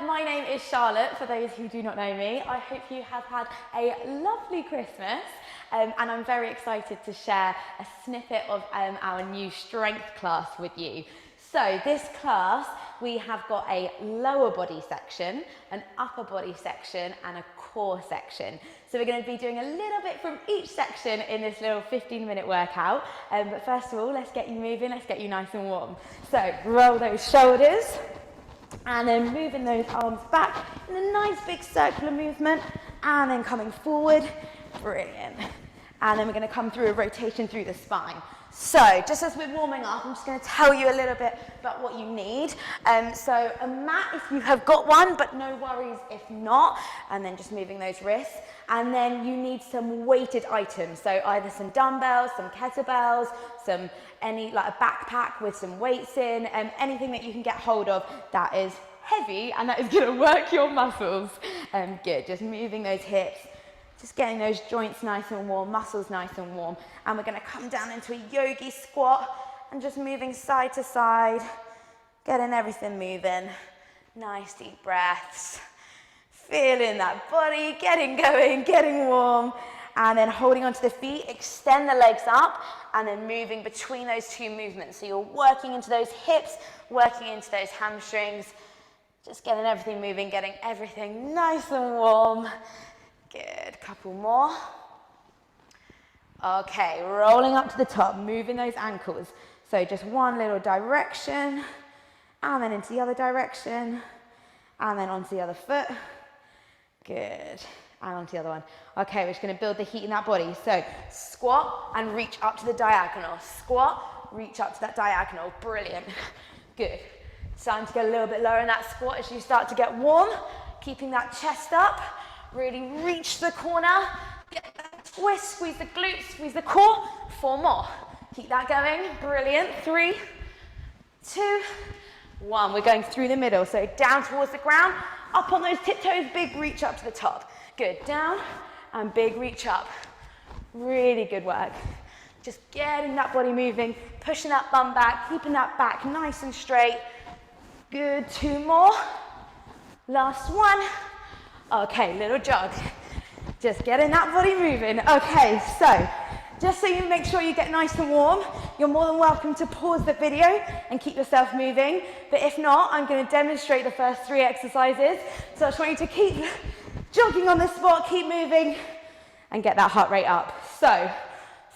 my name is Charlotte, for those who do not know me. I hope you have had a lovely Christmas and I'm very excited to share a snippet of our new strength class with you. So this class, we have got a lower body section, an upper body section and a core section. So we're going to be doing a little bit from each section in this little 15-minute workout. But first of all, let's get you moving, let's get you nice and warm. So roll those shoulders. And then moving those arms back in a nice big circular movement and then coming forward. Brilliant. And then we're going to come through a rotation through the spine. So just as we're warming up, I'm just going to tell you a little bit about what you need. So a mat if you have got one, but no worries if not. And then just moving those wrists. And then you need some weighted items. So either some dumbbells, some kettlebells, like a backpack with some weights in, anything that you can get hold of that is heavy and that is going to work your muscles. Good, just moving those hips. Just getting those joints nice and warm, muscles nice and warm. And we're going to come down into a yogi squat and just moving side to side, getting everything moving. Nice deep breaths. Feeling that body, getting going, getting warm. And then holding onto the feet, extend the legs up and then moving between those two movements. So you're working into those hips, working into those hamstrings. Just getting everything moving, getting everything nice and warm. Good, couple more. Okay, rolling up to the top, moving those ankles. So just one little direction, and then into the other direction, and then onto the other foot. Good, and onto the other one. Okay, we're just gonna build the heat in that body. So squat and reach up to the diagonal. Squat, reach up to that diagonal. Brilliant, good. It's time to get a little bit lower in that squat as you start to get warm, keeping that chest up. Really reach the corner, get that twist, squeeze the glutes, squeeze the core. 4 more. Keep that going. Brilliant. 3, 2, 1. We're going through the middle. So down towards the ground, up on those tiptoes, big reach up to the top. Good. Down and big reach up. Really good work. Just getting that body moving, pushing that bum back, keeping that back nice and straight. Good. 2 more. Last one. Okay, little jog. Just getting that body moving. Okay, so just so you make sure you get nice and warm, you're more than welcome to pause the video and keep yourself moving. But if not, I'm going to demonstrate the first 3 exercises. So I just want you to keep jogging on the spot, keep moving, and get that heart rate up. So,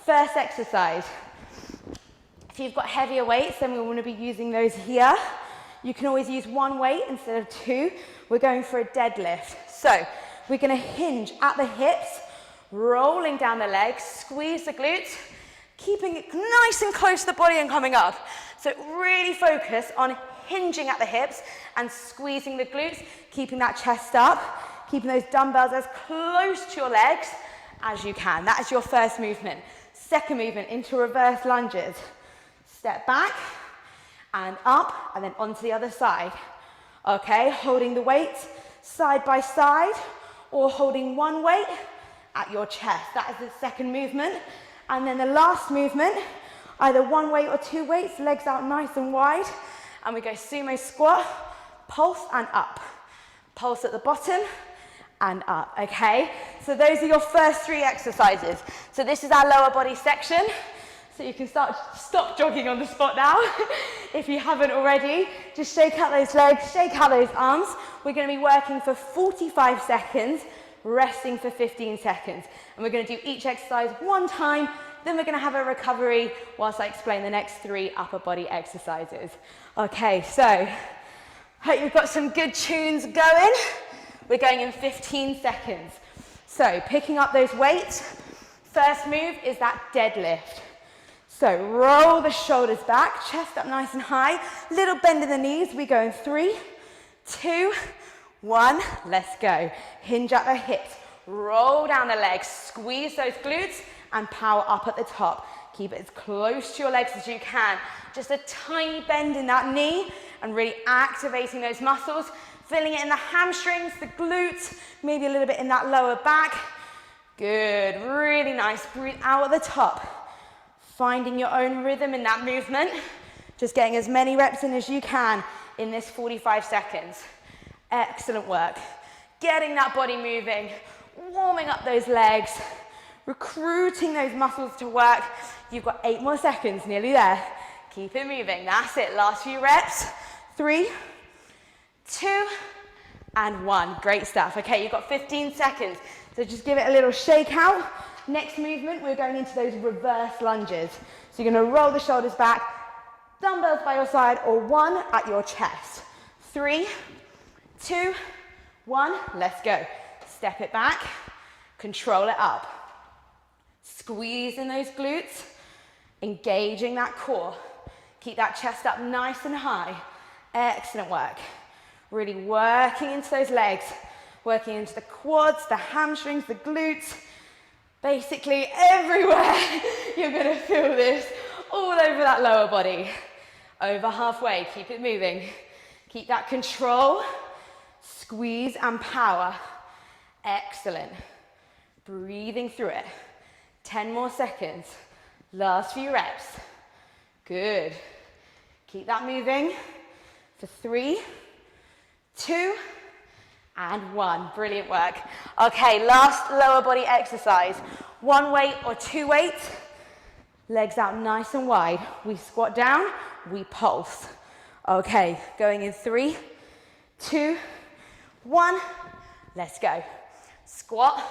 first exercise. If you've got heavier weights, then we want to be using those here. You can always use 1 weight instead of 2. We're going for a deadlift. So we're going to hinge at the hips, rolling down the legs, squeeze the glutes, keeping it nice and close to the body and coming up. So really focus on hinging at the hips and squeezing the glutes, keeping that chest up, keeping those dumbbells as close to your legs as you can. That is your first movement. Second movement, into reverse lunges. Step back and up and then onto the other side. Okay, holding the weight side by side or holding 1 weight at your chest. That is the second movement. And then the last movement, either 1 weight or 2 weights, legs out nice and wide. And we go sumo squat, pulse and up. Pulse at the bottom and up, okay? So those are your first 3 exercises. So this is our lower body section. So you can stop jogging on the spot now if you haven't already. Just shake out those legs, shake out those arms. We're going to be working for 45 seconds, resting for 15 seconds. And we're going to do each exercise 1 time, then we're going to have a recovery whilst I explain the next 3 upper body exercises. Okay, so hope you've got some good tunes going. We're going in 15 seconds. So picking up those weights, first move is that deadlift. So roll the shoulders back, chest up nice and high, little bend in the knees. We go in 3, 2, 1, let's go. Hinge at the hips, roll down the legs, squeeze those glutes and power up at the top. Keep it as close to your legs as you can. Just a tiny bend in that knee and really activating those muscles, feeling it in the hamstrings, the glutes, maybe a little bit in that lower back. Good, really nice. Breathe out at the top. Finding your own rhythm in that movement. Just getting as many reps in as you can in this 45 seconds. Excellent work. Getting that body moving, warming up those legs, recruiting those muscles to work. You've got 8 more seconds, nearly there. Keep it moving, that's it. Last few reps. 3, 2, and 1. Great stuff. Okay, you've got 15 seconds. So just give it a little shake out. Next movement, we're going into those reverse lunges. So you're gonna roll the shoulders back, dumbbells by your side, or one at your chest. 3, 2, 1, let's go. Step it back, control it up. Squeezing those glutes, engaging that core. Keep that chest up nice and high. Excellent work. Really working into those legs, working into the quads, the hamstrings, the glutes. Basically everywhere you're gonna feel this, all over that lower body. Over halfway, keep it moving. Keep that control, squeeze and power. Excellent. Breathing through it. 10 more seconds. Last few reps. Good. Keep that moving for 3, 2, and 1. Brilliant work. Okay, last lower body exercise. 1 weight or 2 weights. Legs out nice and wide. We squat down, we pulse. Okay, going in 3, 2, 1. Let's go. Squat,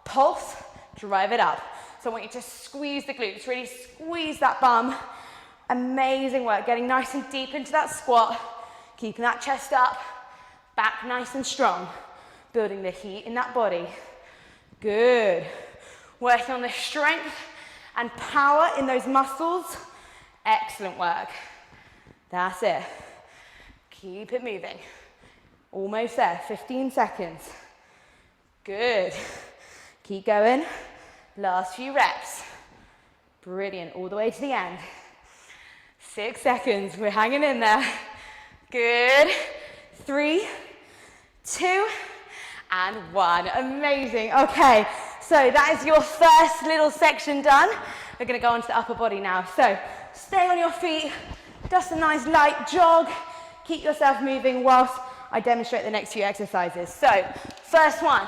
pulse, drive it up. So I want you to squeeze the glutes, really squeeze that bum. Amazing work, getting nice and deep into that squat, keeping that chest up, back nice and strong, building the heat in that body. Good. Working on the strength and power in those muscles. Excellent work. That's it. Keep it moving. Almost there, 15 seconds. Good. Keep going. Last few reps. Brilliant, all the way to the end. 6 seconds, we're hanging in there. Good. 3, 2, and 1. Amazing. Okay, so that is your first little section done. We're gonna go on to the upper body now. So stay on your feet, just a nice light jog. Keep yourself moving whilst I demonstrate the next few exercises. So first one,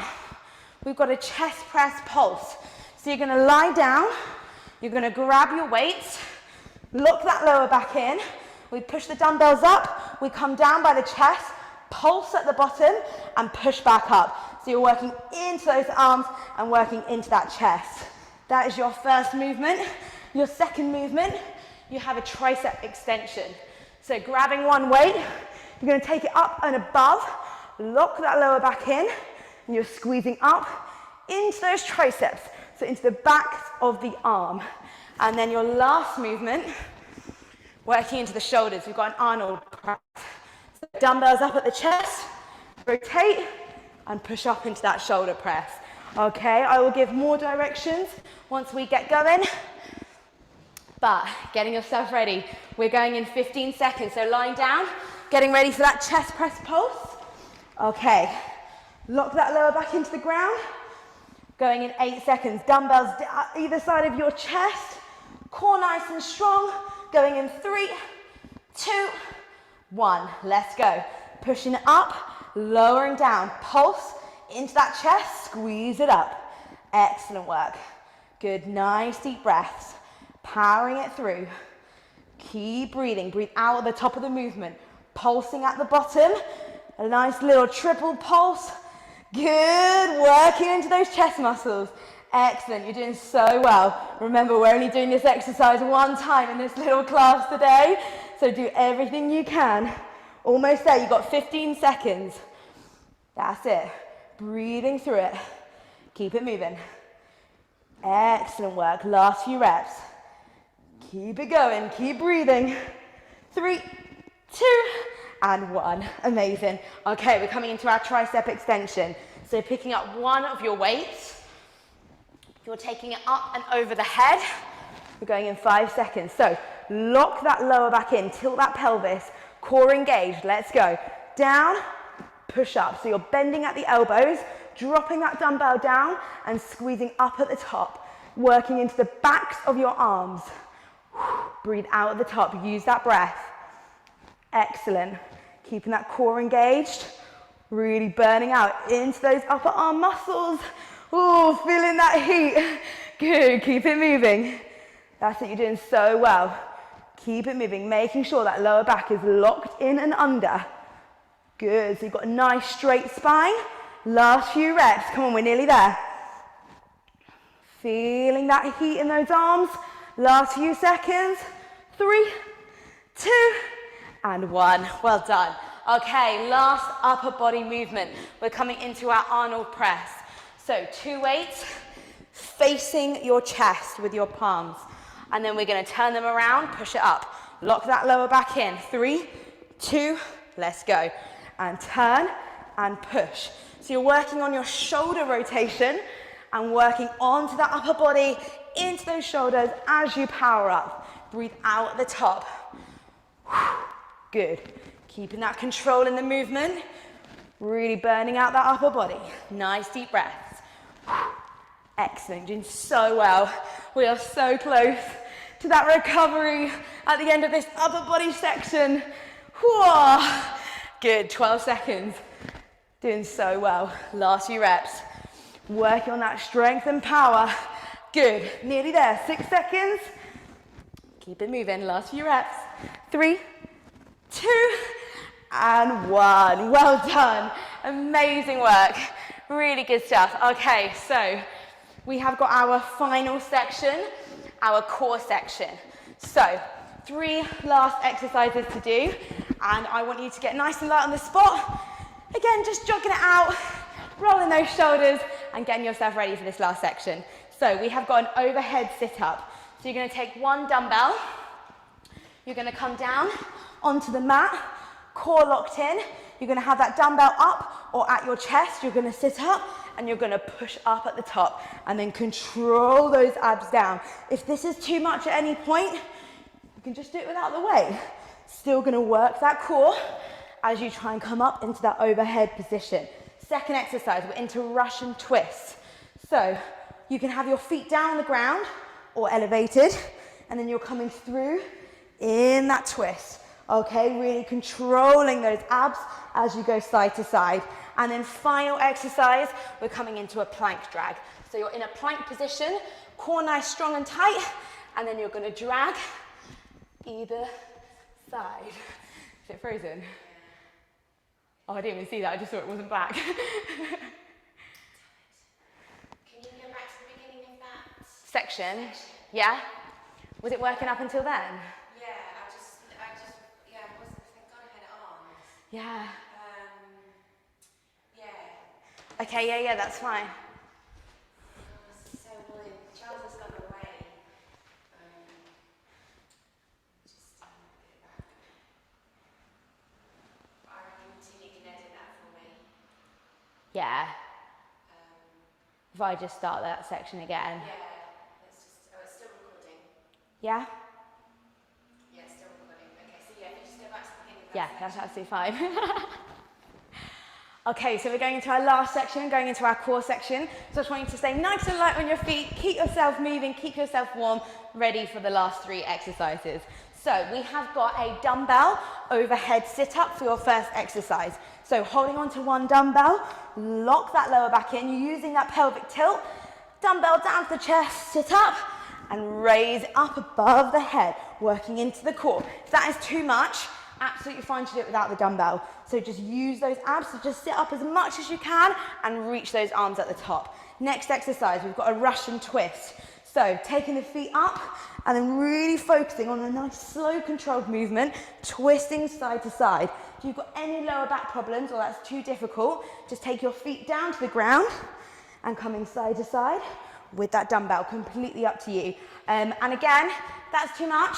we've got a chest press pulse. So you're gonna lie down, you're gonna grab your weights, lock that lower back in, we push the dumbbells up, we come down by the chest, pulse at the bottom, and push back up. So you're working into those arms and working into that chest. That is your first movement. Your second movement, you have a tricep extension. So grabbing one weight, you're gonna take it up and above, lock that lower back in, and you're squeezing up into those triceps. So into the back of the arm. And then your last movement, working into the shoulders. We've got an Arnold press. So dumbbells up at the chest, rotate, and push up into that shoulder press. Okay, I will give more directions once we get going. But getting yourself ready. We're going in 15 seconds. So lying down, getting ready for that chest press pulse. Okay, lock that lower back into the ground. Going in 8 seconds, dumbbells either side of your chest, core nice and strong. Going in 3, 2, 1, let's go. Pushing it up, lowering down, pulse into that chest, squeeze it up. Excellent work. Good, nice deep breaths, powering it through. Keep breathing, breathe out at the top of the movement, pulsing at the bottom, a nice little triple pulse. Good, working into those chest muscles. Excellent, you're doing so well. Remember, we're only doing this exercise one time in this little class today, so do everything you can. Almost there, you've got 15 seconds. That's it, breathing through it. Keep it moving. Excellent work, last few reps. Keep it going, keep breathing. 3, 2, and 1. Amazing. Okay, we're coming into our tricep extension. So picking up one of your weights, you're taking it up and over the head. We're going in 5 seconds. So lock that lower back in, tilt that pelvis, core engaged. Let's go. Down, push up. So you're bending at the elbows, dropping that dumbbell down and squeezing up at the top, working into the backs of your arms. Breathe out at the top, use that breath. Excellent. Keeping that core engaged, Really burning out into those upper arm muscles. Oh, feeling that heat. Good, keep it moving. That's it, you're doing so well. Keep it moving, making sure that lower back is locked in and under. Good, so you've got a nice straight spine. Last few reps, come on, we're nearly there. Feeling that heat in those arms. Last few seconds. 3, 2, and 1. Well done. Okay, last upper body movement. We're coming into our Arnold press. So 2 weights facing your chest with your palms. And then we're going to turn them around, push it up. Lock that lower back in. 3, 2, let's go. And turn and push. So you're working on your shoulder rotation and working onto that upper body, into those shoulders as you power up. Breathe out at the top. Good. Keeping that control in the movement. Really burning out that upper body. Nice deep breaths. Excellent, doing so well. We are so close to that recovery at the end of this upper body section. Whoa. Good, 12 seconds. Doing so well. Last few reps. Working on that strength and power. Good, nearly there. 6 seconds. Keep it moving, last few reps. 3, 2, and 1. Well done. Amazing work. Really good stuff. Okay, so we have got our final section, our core section. So 3 last exercises to do, and I want you to get nice and light on the spot. Again, just jogging it out, rolling those shoulders, and getting yourself ready for this last section. So we have got an overhead sit-up. So you're going to take 1 dumbbell, you're going to come down onto the mat, core locked in, you're going to have that dumbbell up or at your chest, you're going to sit up, and you're going to push up at the top, and then control those abs down. If this is too much at any point, you can just do it without the weight. Still going to work that core as you try and come up into that overhead position. Second exercise, we're into Russian twist. So you can have your feet down on the ground or elevated, and then you're coming through in that twist. Okay, really controlling those abs as you go side to side. And then final exercise, we're coming into a plank drag. So you're in a plank position, core nice, strong and tight, and then you're going to drag either side. Is it frozen? Oh, I didn't even see that, I just thought it wasn't black. Can you go back to the beginning of that section? Yeah? Was it working up until then? Yeah, I just, yeah, it wasn't, thank God I had it on. Yeah. Yeah. Okay, yeah, that's fine. Oh, this is so annoying. Charles has gone away. Just get it back. I reckon Tilly can edit that for me. Yeah. If I just start that section again. Yeah. Let's just, oh, it's still recording. Yeah? Yeah, it's still recording. Okay, so yeah, if you just go back to the beginning of that Yeah, section. that's absolutely fine. Okay, so we're going into our last section, going into our core section. So I just want you to stay nice and light on your feet, keep yourself moving, keep yourself warm, ready for the last 3 exercises. So we have got a dumbbell overhead sit-up for your first exercise. So holding on to 1 dumbbell, lock that lower back in, you're using that pelvic tilt, dumbbell down to the chest, sit up, and raise up above the head, working into the core. If that is too much, absolutely fine to do it without the dumbbell. So just use those abs to just sit up as much as you can and reach those arms at the top. Next exercise, we've got a Russian twist. So taking the feet up and then really focusing on a nice slow controlled movement, twisting side to side. If you've got any lower back problems or that's too difficult, just take your feet down to the ground and coming side to side with that dumbbell, completely up to you. And again, if that's too much,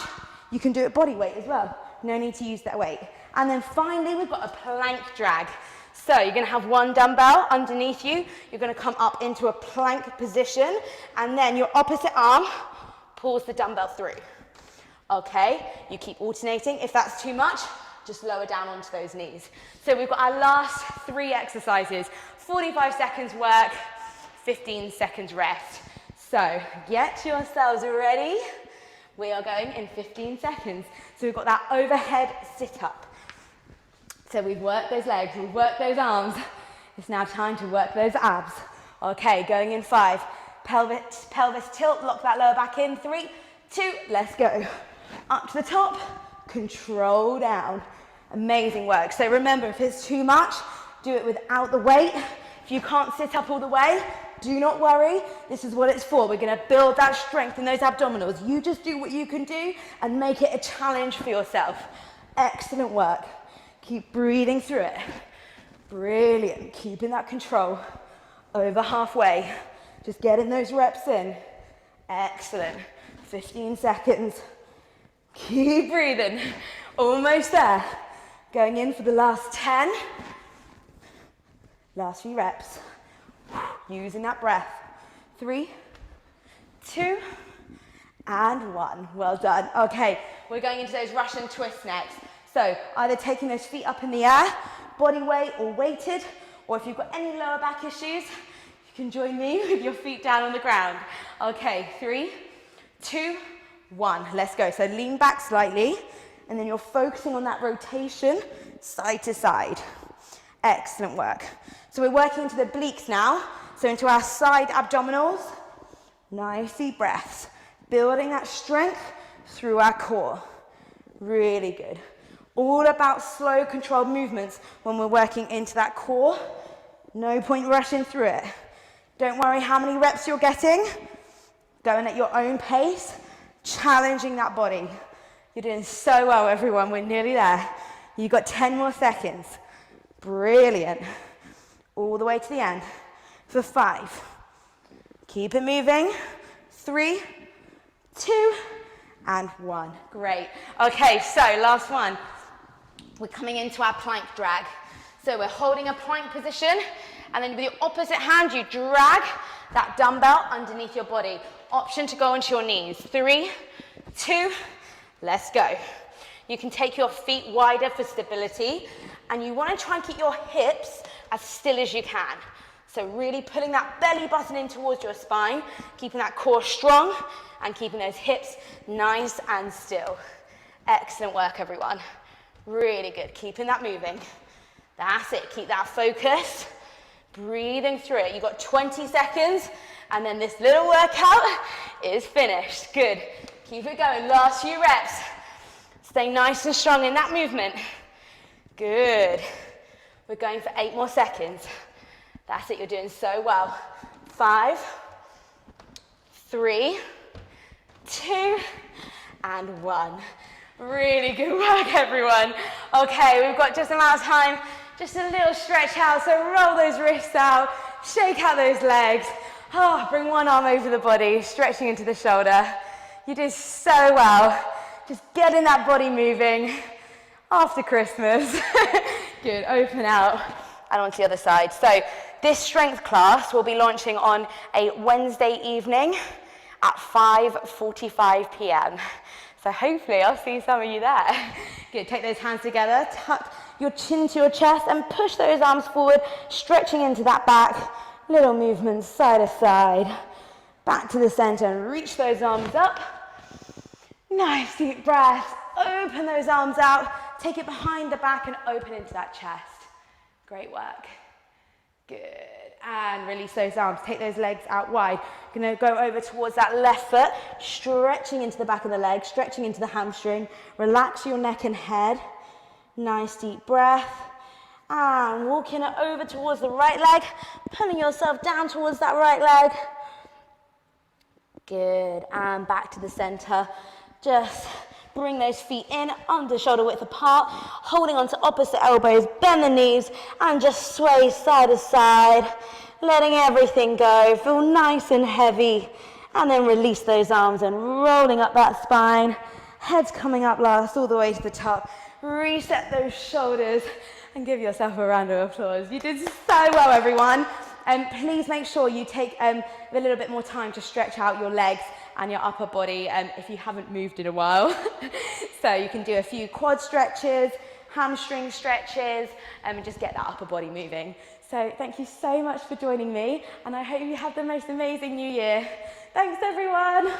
you can do it body weight as well. No need to use that weight. And then finally, we've got a plank drag. So you're going to have 1 dumbbell underneath you. You're going to come up into a plank position, and then your opposite arm pulls the dumbbell through. Okay, you keep alternating. If that's too much, just lower down onto those knees. So we've got our last 3 exercises. 45 seconds work, 15 seconds rest. So get yourselves ready. We are going in 15 seconds. So we've got that overhead sit-up. So we've worked those legs, we've worked those arms. It's now time to work those abs. Okay, going in 5. Pelvis tilt, lock that lower back in. 3, 2, let's go. Up to the top, control down. Amazing work. So remember, if it's too much, do it without the weight. If you can't sit up all the way, do not worry. This is what it's for. We're gonna build that strength in those abdominals. You just do what you can do and make it a challenge for yourself. Excellent work. Keep breathing through it. Brilliant. Keeping that control. Over halfway. Just getting those reps in. Excellent. 15 seconds. Keep breathing. Almost there. Going in for the last 10. Last few reps. Using that breath. 3, 2, and 1. Well done. Okay, we're going into those Russian twists next. So either taking those feet up in the air, body weight or weighted, or if you've got any lower back issues, you can join me with your feet down on the ground. Okay, 3, 2, 1. Let's go. So lean back slightly, and then you're focusing on that rotation side to side. Excellent work. So we're working into the obliques now, so into our side abdominals. Nice deep breaths, building that strength through our core. Really good. All about slow, controlled movements when we're working into that core. No point rushing through it. Don't worry how many reps you're getting. Going at your own pace, challenging that body. You're doing so well, everyone. We're nearly there. You've got 10 more seconds. Brilliant. All the way to the end. For 5. Keep it moving. 3, 2, and 1. Great. Okay, so last one. We're coming into our plank drag. So we're holding a plank position, and then with your opposite hand, you drag that dumbbell underneath your body. Option to go onto your knees. 3, 2, let's go. You can take your feet wider for stability, and you want to try and keep your hips as still as you can. So really pulling that belly button in towards your spine, keeping that core strong, and keeping those hips nice and still. Excellent work, everyone. Really good. Keeping that moving. That's it. Keep that focus. Breathing through it. You've got 20 seconds, and then this little workout is finished. Good. Keep it going. Last few reps. Stay nice and strong in that movement. Good. We're going for 8 more seconds. That's it. You're doing so well. 5, 3, 2, and 1. Really good work, everyone. Okay, we've got just amount of time. Just a little stretch out. So roll those wrists out. Shake out those legs. Oh, bring one arm over the body, stretching into the shoulder. You did so well. Just getting that body moving after Christmas. Good, open out and onto the other side. So this strength class will be launching on a Wednesday evening at 5:45 p.m. So hopefully I'll see some of you there. Good, take those hands together, tuck your chin to your chest and push those arms forward, stretching into that back. Little movements side to side, back to the center and reach those arms up. Nice deep breath, open those arms out, take it behind the back and open into that chest. Great work. Good, and release those arms. Take those legs out wide. You're gonna go over towards that left foot, stretching into the back of the leg, stretching into the hamstring. Relax your neck and head. Nice deep breath. And walking it over towards the right leg, pulling yourself down towards that right leg. Good, and back to the center. Just bring those feet in, under shoulder width apart, holding onto opposite elbows, bend the knees, and just sway side to side, letting everything go, feel nice and heavy, and then release those arms and rolling up that spine, head's coming up last, all the way to the top. Reset those shoulders, and give yourself a round of applause. You did so well, everyone. Please make sure you take a little bit more time to stretch out your legs and your upper body if you haven't moved in a while. So you can do a few quad stretches, hamstring stretches, and just get that upper body moving. So thank you so much for joining me, and I hope you have the most amazing new year. Thanks, everyone.